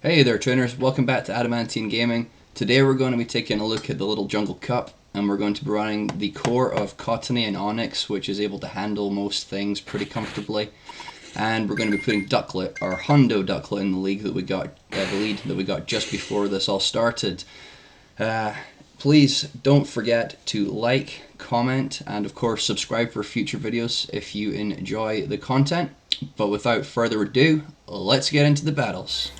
Hey there trainers, welcome back to Adamantian Gaming. Today we're going to be taking a look at the little jungle cup, and we're going to be running the core of Cottonee and Onix, which is able to handle most things pretty comfortably. And we're going to be putting Ducklett, our Hundo Ducklett, in the league that we got, the lead that we got just before this all started. Please don't forget to like, comment, and of course subscribe for future videos if you enjoy the content. But without further ado, let's get into the battles.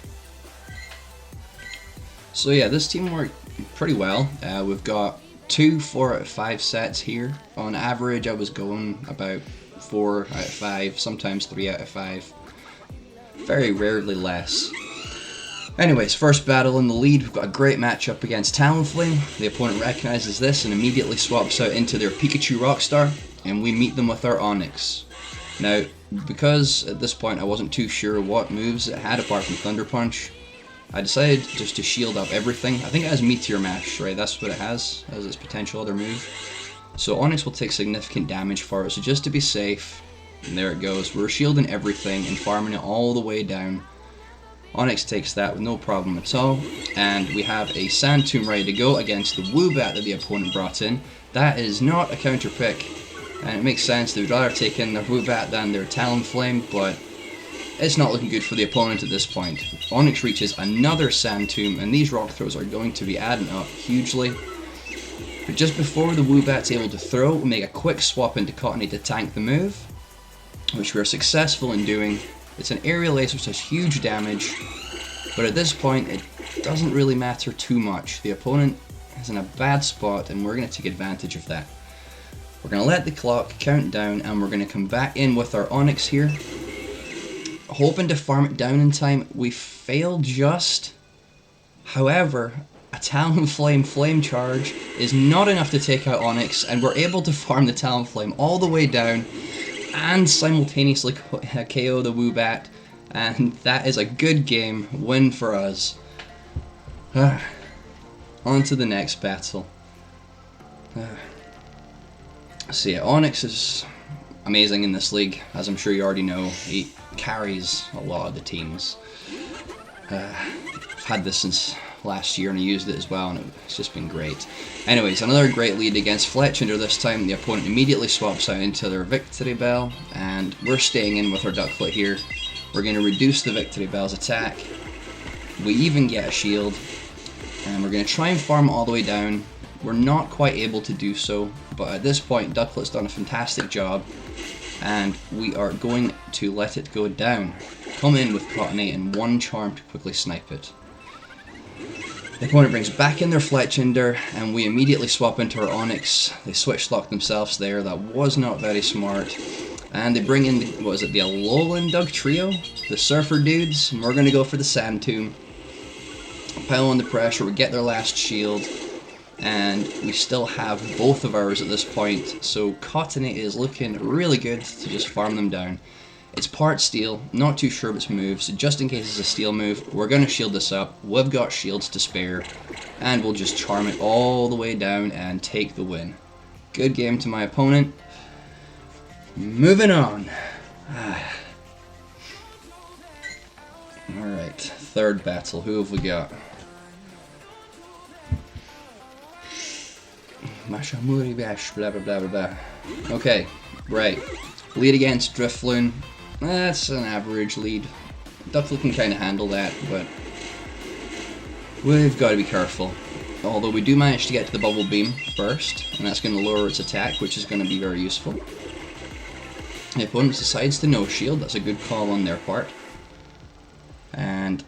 So yeah, this team worked pretty well. We've got 2 4 out of 5 sets here. On average I was going about 4 out of 5, sometimes 3 out of 5. Very rarely less. Anyways, first battle in the lead, we've got a great matchup against Talonflame. The opponent recognizes this and immediately swaps out into their Pikachu Rockstar, and we meet them with our Onix. Now, because at this point I wasn't too sure what moves it had apart from Thunder Punch, I decided just to shield up everything. I think it has Meteor Mash, right? That's what it has as its potential other move. So Onix will take significant damage for it, so just to be safe, and there it goes. We're shielding everything and farming it all the way down. Onix takes that with no problem at all, and we have a Sand Tomb ready to go against the Woobat that the opponent brought in. That is not a counter pick, and it makes sense. They would rather take in their Woobat than their Talonflame, but it's not looking good for the opponent at this point. Onix reaches another Sand Tomb, and these rock throws are going to be adding up hugely. But just before the Woobat's able to throw, we make a quick swap into Cottonee to tank the move, which we are successful in doing. It's an aerial ace which does huge damage, but at this point it doesn't really matter too much. The opponent is in a bad spot, and we're going to take advantage of that. We're going to let the clock count down, and we're going to come back in with our Onix here, hoping to farm it down in time. We failed just. However, a Talonflame Flame Charge is not enough to take out Onix, and we're able to farm the Talonflame all the way down and simultaneously KO the Woobat, and that is a good game win for us. On to the next battle. So yeah, Onix is amazing in this league, as I'm sure you already know. He carries a lot of the teams. I've had this since last year and I used it as well, and it's just been great. Anyways, another great lead against Fletchinder. This time the opponent immediately swaps out into their Victory Bell, and we're staying in with our Ducklett here. We're going to reduce the Victory Bell's attack. We even get a shield, and we're going to try and farm all the way down. We're not quite able to do so, but at this point Ducklett's done a fantastic job, and we are going to let it go down. Come in with Cottonee and one charm to quickly snipe it. The opponent brings back in their Fletchinder, and we immediately swap into our Onix. They switch lock themselves there. That was not very smart. And they bring in, what is it, the Alolan Dug Trio? The Surfer dudes. And we're going to go for the Sand Tomb. Pile on the pressure, we get their last shield, and we still have both of ours at this point. So Cottonee is looking really good to just farm them down. It's part steel, not too sure of its moves, so just in case it's a steel move, we're going to shield this up. We've got shields to spare, and we'll just charm it all the way down and take the win. Good game to my opponent. Moving on. Alright, third battle. Who have we got? Mashamuri Bash, blah blah blah blah blah. Okay, right. Lead against Drifloon. That's an average lead. Ducklett can kind of handle that, but we've got to be careful. Although we do manage to get to the Bubble Beam first, and that's going to lower its attack, which is going to be very useful. The opponent decides to no shield. That's a good call on their part. And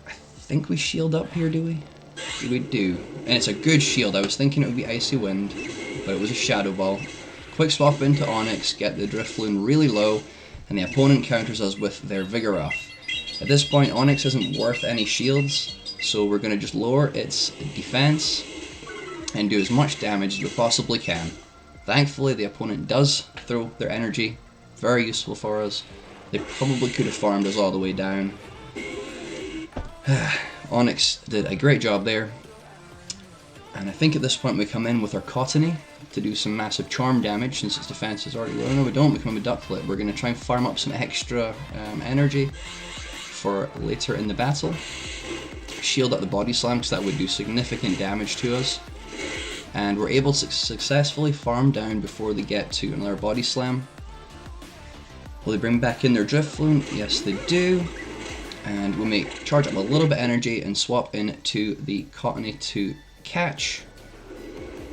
I think we shield up here, do we? We do. And it's a good shield. I was thinking it would be Icy Wind, but it was a Shadow Ball. Quick swap into Onix, get the Drifloon really low, and the opponent counters us with their Vigoroth. At this point, Onix isn't worth any shields, so we're going to just lower its defense and do as much damage as we possibly can. Thankfully, the opponent does throw their energy. Very useful for us. They probably could have farmed us all the way down. Onix did a great job there. And I think at this point we come in with our Cottonee to do some massive charm damage since its defense is already low. No, we don't. We come in with Ducklett. We're going to try and farm up some extra energy for later in the battle. shield up the body slam because that would do significant damage to us. And we're able to successfully farm down before they get to another body slam. Will they bring back in their drift flume? Yes, they do. And we'll charge up a little bit of energy and swap into the Cottonee to catch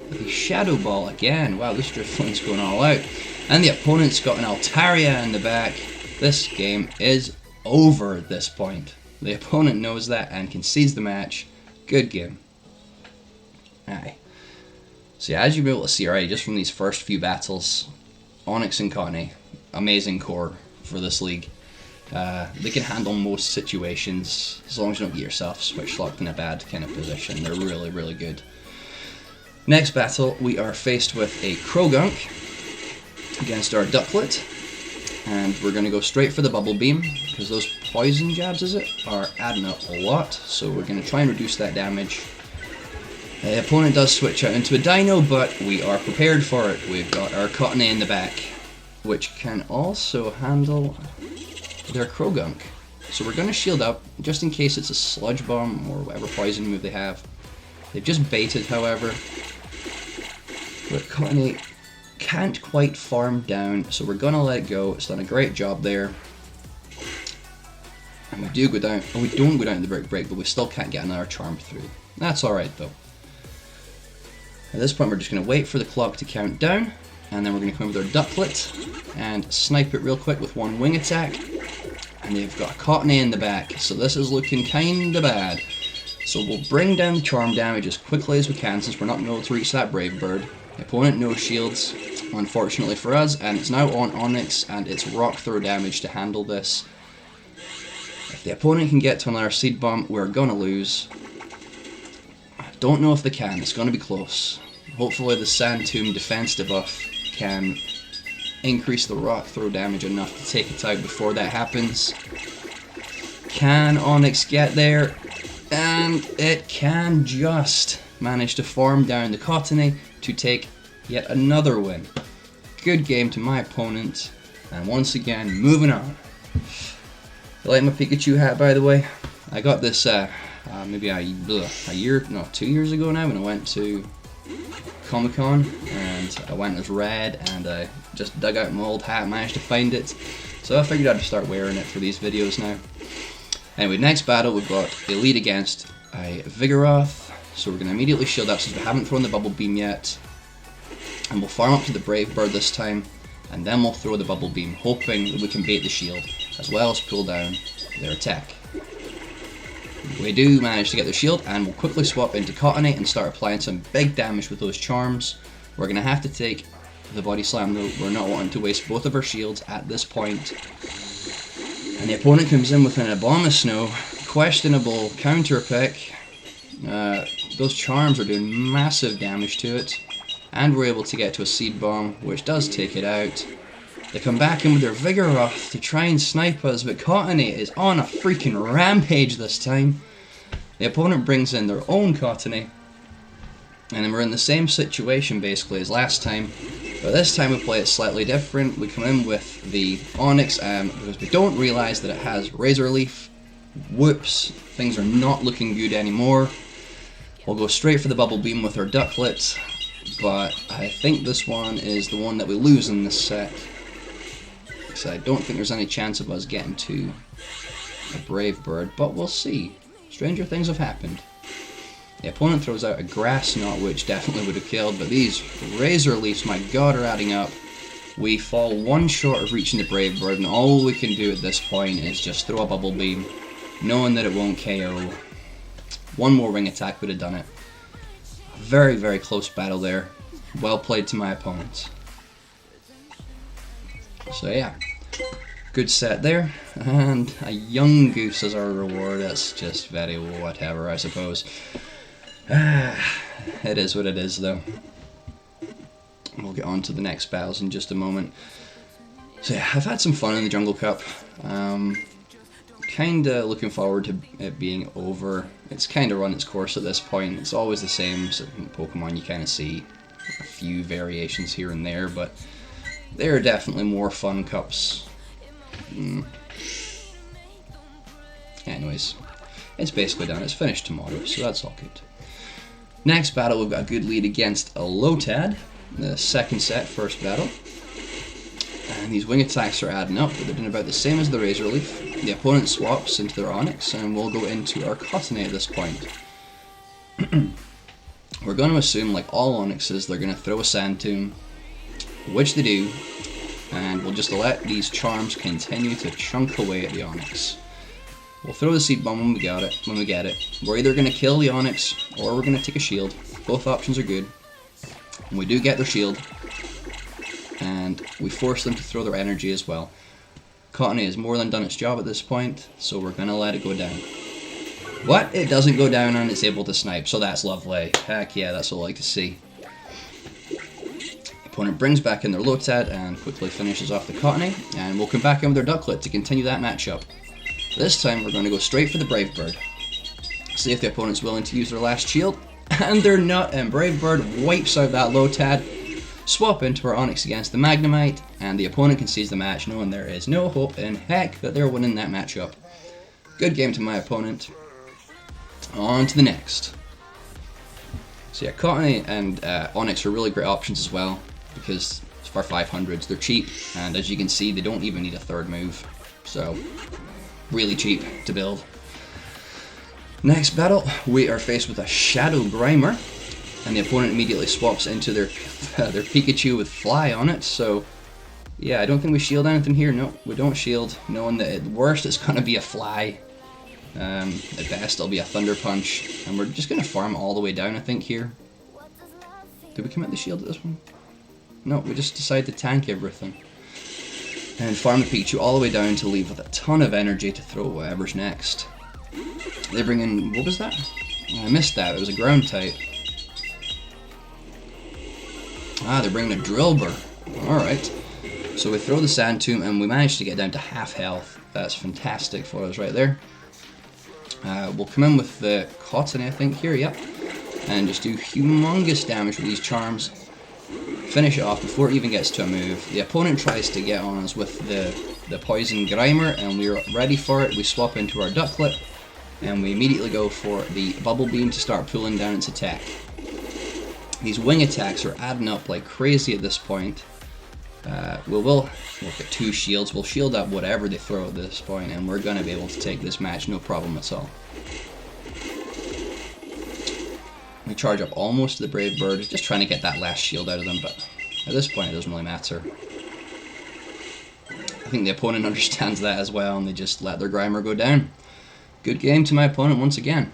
the Shadow Ball again. Wow, this drift flume's going all out. And the opponent's got an Altaria in the back. This game is over at this point. The opponent knows that and concedes the match. Good game. Aye. So yeah, as you'll be able to see already, just from these first few battles, Onix and Cottonee, amazing core for this league. They can handle most situations as long as you don't get yourself switch locked in a bad kind of position. They're really, really good. Next battle, we are faced with a Krogunk against our Ducklett, and we're going to go straight for the Bubble Beam because those poison jabs, are adding up a lot. So we're going to try and reduce that damage. The opponent does switch out into a Dino, but we are prepared for it. We've got our Cottonee in the back, which can also handle their Krogunk. So we're going to shield up, just in case it's a Sludge Bomb or whatever poison move they have. They've just baited, however. But Cottonee can't quite farm down, so we're going to let it go. It's done a great job there. And we do go down, we don't go down the break, but we still can't get another charm through. That's alright though. At this point we're just going to wait for the clock to count down, and then we're going to come with our Ducklett and snipe it real quick with one wing attack. And they've got a Cottonee in the back, so this is looking kinda bad. So we'll bring down the charm damage as quickly as we can since we're not able to reach that Brave Bird. The opponent no shields, unfortunately for us, and it's now on Onix and it's rock throw damage to handle this. If the opponent can get to another Seed Bomb, we're gonna lose. I don't know if they can, it's gonna be close. Hopefully the Sand Tomb defense debuff can increase the rock throw damage enough to take it out before that happens. Can Onix get there? And it can just manage to farm down the Cottonee to take yet another win. Good game to my opponent, and once again, moving on. I like my Pikachu hat, by the way. I got this maybe a year, no, 2 years ago now when I went to Comic-Con, and I went as red, and I just dug out my old hat and managed to find it. So I figured I'd start wearing it for these videos now. Anyway, next battle we've got Elite against a Vigoroth. So we're going to immediately shield up since we haven't thrown the Bubble Beam yet. And we'll farm up to the Brave Bird this time, and then we'll throw the Bubble Beam, hoping that we can bait the shield, as well as pull down their attack. We do manage to get the shield, and we'll quickly swap into Cottonee and start applying some big damage with those charms. We're going to have to take the Body Slam though, we're not wanting to waste both of our shields at this point. And the opponent comes in with an Abomasnow, questionable counter pick. Those charms are doing massive damage to it, and we're able to get to a Seed Bomb, which does take it out. They come back in with their Vigoroth to try and snipe us, but Cottonee is on a freaking rampage this time. The opponent brings in their own Cottonee, and then we're in the same situation basically as last time, but this time we play it slightly different. We come in with the Onix, because we don't realise that it has Razor Leaf. Whoops, things are not looking good anymore. We'll go straight for the Bubble Beam with our Ducklett, but I think this one is the one that we lose in this set. So I don't think there's any chance of us getting to a Brave Bird, but we'll see. Stranger things have happened. The opponent throws out a Grass Knot, which definitely would have killed, but these Razor Leafs, my god, are adding up. We fall one short of reaching the Brave Bird, and all we can do at this point is just throw a Bubble Beam, knowing that it won't KO. One more wing attack would have done it. Very, very close battle there. Well played to my opponent. So yeah, good set there, and a young goose as our reward. That's just very whatever, I suppose. It is what it is, though. We'll get on to the next battles in just a moment. So yeah, I've had some fun in the Jungle Cup. Kinda looking forward to it being over. It's kinda run its course at this point. It's always the same. So in Pokemon you kinda see a few variations here and there, but there are definitely more fun cups. Anyways, it's basically done. It's finished tomorrow, so that's all good. Next battle, we've got a good lead against a Lotad. The second set, first battle. And these wing attacks are adding up, but they're doing about the same as the Razor Leaf. The opponent swaps into their Onix, and we'll go into our Cottonee at this point. We're going to assume, like all Onixes, they're going to throw a Sand Tomb, which they do, and we'll just let these charms continue to chunk away at the Onix. We'll throw the Seed Bomb when we get it. We're either going to kill the Onix, or we're going to take a shield. Both options are good. And we do get their shield, and we force them to throw their energy as well. Cottonee has more than done its job at this point, so we're going to let it go down. What? It doesn't go down and it's able to snipe, so that's lovely. Heck yeah, that's what I like to see. The opponent brings back in their Lotad and quickly finishes off the Cottonee, and we'll come back in with their Ducklett to continue that matchup. This time we're going to go straight for the Brave Bird. See if the opponent's willing to use their last shield, and they're not, and Brave Bird wipes out that Lotad. Swap into our Onix against the Magnemite, and the opponent concedes the match, knowing there is no hope in heck that they're winning that matchup. Good game to my opponent. On to the next. So yeah, Cottonee and Onix are really great options as well, because for 500s they're cheap, and as you can see they don't even need a third move, so really cheap to build. Next battle, we are faced with a Shadow Grimer, and the opponent immediately swaps into their Pikachu with Fly on it, so yeah, I don't think we shield anything here. No, we don't shield, knowing that at worst it's going to be a Fly. At best it'll be a Thunder Punch, and we're just going to farm all the way down, I think, here. Did we commit the shield at this one? No, we just decide to tank everything. And farm the Pikachu all the way down to leave with a ton of energy to throw whatever's next. They bring in, what was that? I missed that, it was a ground type. Ah, they're bringing a Drillbur. Alright. So we throw the Sand Tomb and we manage to get down to half health. That's fantastic for us right there. We'll come in with the Cottonee, I think, here, yep. And just do humongous damage with these charms. Finish it off before it even gets to a move. The opponent tries to get on us with the Poison Grimer, and we're ready for it. We swap into our Ducklett, and we immediately go for the Bubble Beam to start pulling down its attack. These wing attacks are adding up like crazy at this point. We'll look at 2 shields. We'll shield up whatever they throw at this point, and we're going to be able to take this match no problem at all. We charge up almost to the Brave Bird, just trying to get that last shield out of them, but at this point it doesn't really matter. I think the opponent understands that as well, and they just let their Grimer go down. Good game to my opponent once again.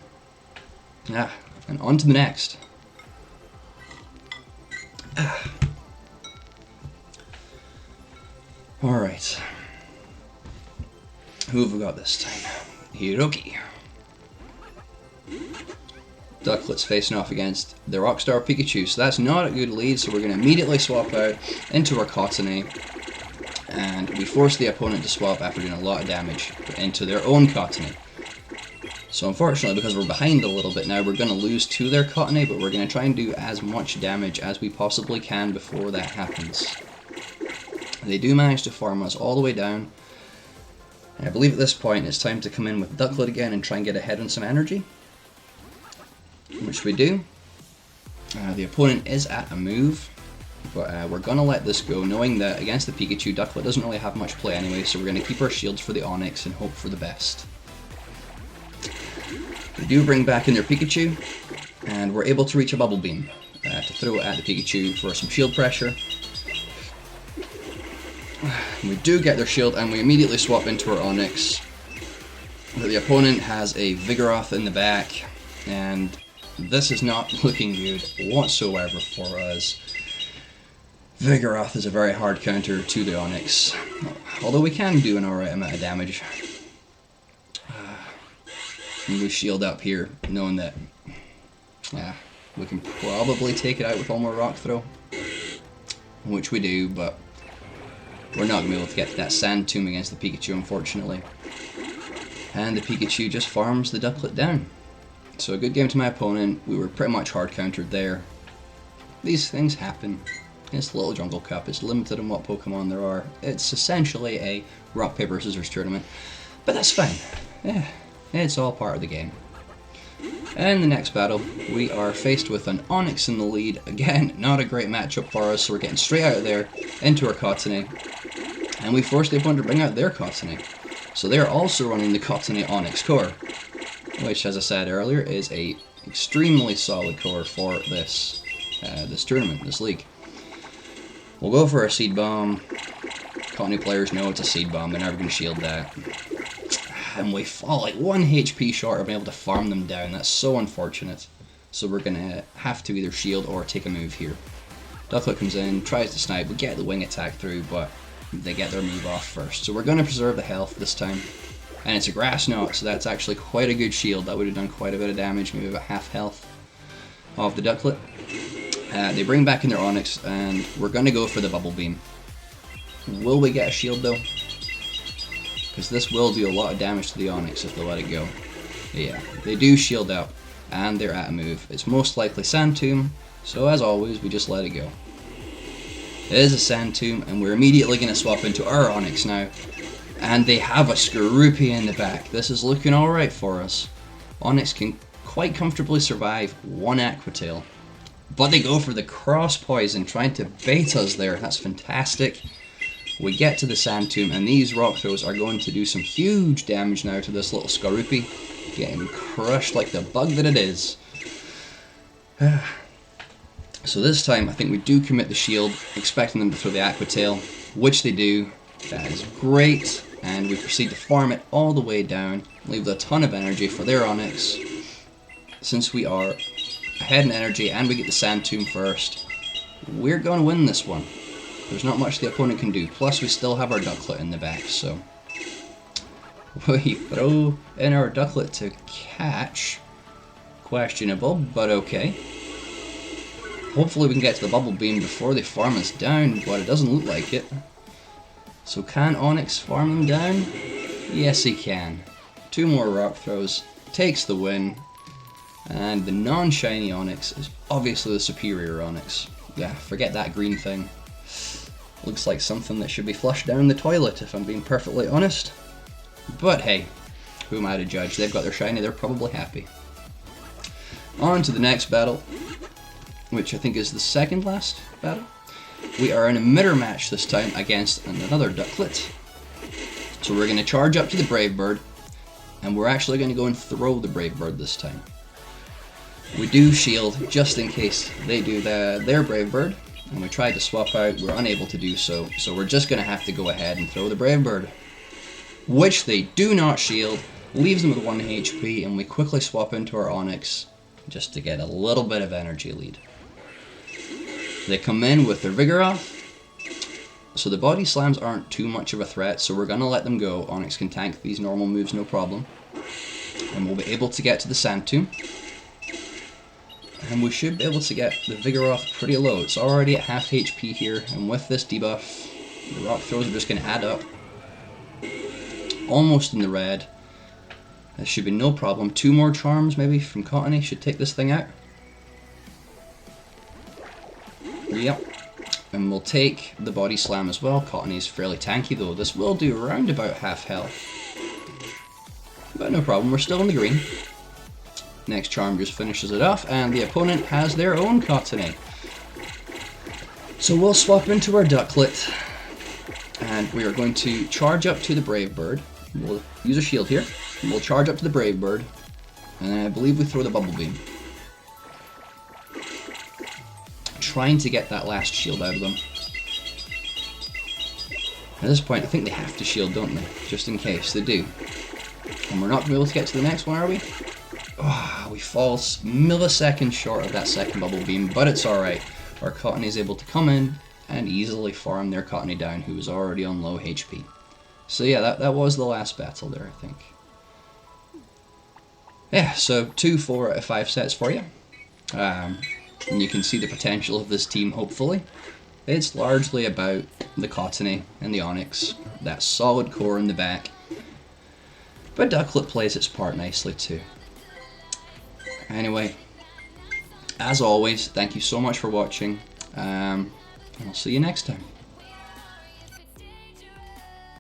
And on to the next. Alright. Who have we got this time? Hiroki. Ducklett's facing off against the Rockstar Pikachu, so that's not a good lead, so we're going to immediately swap out into our Cottonee, and we force the opponent to swap after doing a lot of damage into their own Cottonee. So unfortunately, because we're behind a little bit now, we're going to lose to their Cottonee, but we're going to try and do as much damage as we possibly can before that happens. They do manage to farm us all the way down, and I believe at this point it's time to come in with Ducklett again and try and get ahead on some energy, which we do. The opponent is at a move, but we're going to let this go, knowing that against the Pikachu, Ducklett doesn't really have much play anyway, so we're going to keep our shields for the Onix and hope for the best. We do bring back in their Pikachu, and we're able to reach a Bubble Beam to throw it at the Pikachu for some shield pressure. We do get their shield, and we immediately swap into our Onix. But the opponent has a Vigoroth in the back, and this is not looking good whatsoever for us. Vigoroth is a very hard counter to the Onix, although we can do an alright amount of damage. And we shield up here, knowing that we can probably take it out with one more Rock Throw, which we do, but we're not going to be able to get to that Sand Tomb against the Pikachu, unfortunately. And the Pikachu just farms the Ducklett down. So a good game to my opponent. We were pretty much hard countered there. These things happen. It's the Little Jungle Cup. It's limited in what Pokemon there are. It's essentially a rock, paper, scissors tournament. But that's fine. Yeah, It's all part of the game. In the next battle, we are faced with an Onix in the lead. Again, not a great matchup for us, so we're getting straight out of there into our Cottonee. And we force the opponent to bring out their Cottonee. So they're also running the Cottonee Onix core, which, as I said earlier, is a extremely solid core for this tournament, this league. We'll go for a seed bomb. Cottonee players know it's a seed bomb, they're never going to shield that. And we fall like 1 HP short of being able to farm them down. That's so unfortunate. So we're going to have to either shield or take a move here. Ducklett comes in, tries to snipe, we get the wing attack through, but they get their move off first. So we're going to preserve the health this time. And it's a grass knot, so that's actually quite a good shield. That would have done quite a bit of damage, maybe about half health of the Ducklett. They bring back in their Onix, and we're going to go for the bubble beam. Will we get a shield though? Because this will do a lot of damage to the Onix if they let it go. Yeah, they do shield up, and they're at a move. It's most likely Sand Tomb, so as always, we just let it go. It is a Sand Tomb, and we're immediately going to swap into our Onix now. And they have a Skorupi in the back. This is looking alright for us. Onix can quite comfortably survive 1 Aqua Tail. But they go for the cross poison, trying to bait us there. That's fantastic. We get to the Sand Tomb, and these rock throws are going to do some huge damage now to this little Skorupi. Getting crushed like the bug that it is. So this time, I think we do commit the shield, expecting them to throw the Aqua Tail, which they do. That is great, and we proceed to farm it all the way down, leave a ton of energy for their Onix. Since we are ahead in energy and we get the Sand Tomb first, we're going to win this one. There's not much the opponent can do, plus we still have our Ducklett in the back, so we throw in our Ducklett to catch. Questionable, but okay. Hopefully we can get to the bubble beam before they farm us down, but it doesn't look like it. So can Onix farm them down? Yes, he can. 2 more rock throws, takes the win, and the non-shiny Onix is obviously the superior Onix. Yeah, forget that green thing. Looks like something that should be flushed down the toilet, if I'm being perfectly honest. But hey, who am I to judge? They've got their shiny, they're probably happy. On to the next battle, which I think is the second last battle. We are in a mirror match this time against another Ducklett. So we're going to charge up to the Brave Bird, and we're actually going to go and throw the Brave Bird this time. We do shield just in case they do their Brave Bird, and we tried to swap out, we're unable to do so, so we're just going to have to go ahead and throw the Brave Bird. Which they do not shield, leaves them with 1 HP, and we quickly swap into our Onix just to get a little bit of energy lead. They come in with their Vigoroth, so the body slams aren't too much of a threat, so we're going to let them go. Onix can tank these normal moves no problem. And we'll be able to get to the Sand Tomb. And we should be able to get the Vigoroth pretty low. It's already at half HP here, and with this debuff, the rock throws are just going to add up. Almost in the red. This should be no problem. 2 more charms maybe from Cottonee should take this thing out. Yep. And we'll take the body slam as well. Cottonee's fairly tanky though. This will do around about half health. But no problem, we're still in the green. Next charm just finishes it off, and the opponent has their own Cottonee. So we'll swap into our Ducklett, and we are going to charge up to the Brave Bird. We'll use a shield here, and we'll charge up to the Brave Bird, and I believe we throw the Bubble Beam. Trying to get that last shield out of them. At this point, I think they have to shield, don't they? Just in case they do. And we're not going to be able to get to the next one, are we? Oh, we fall milliseconds short of that second Bubble Beam, but it's alright. Our Cottonee is able to come in and easily farm their Cottonee down, who was already on low HP. So yeah, that was the last battle there, I think. Yeah, so 2 4 out of 5 sets for you. And you can see the potential of this team, hopefully. It's largely about the Cottonee and the Onix, that solid core in the back. But Ducklett plays its part nicely too. Anyway, as always, thank you so much for watching, and I'll see you next time.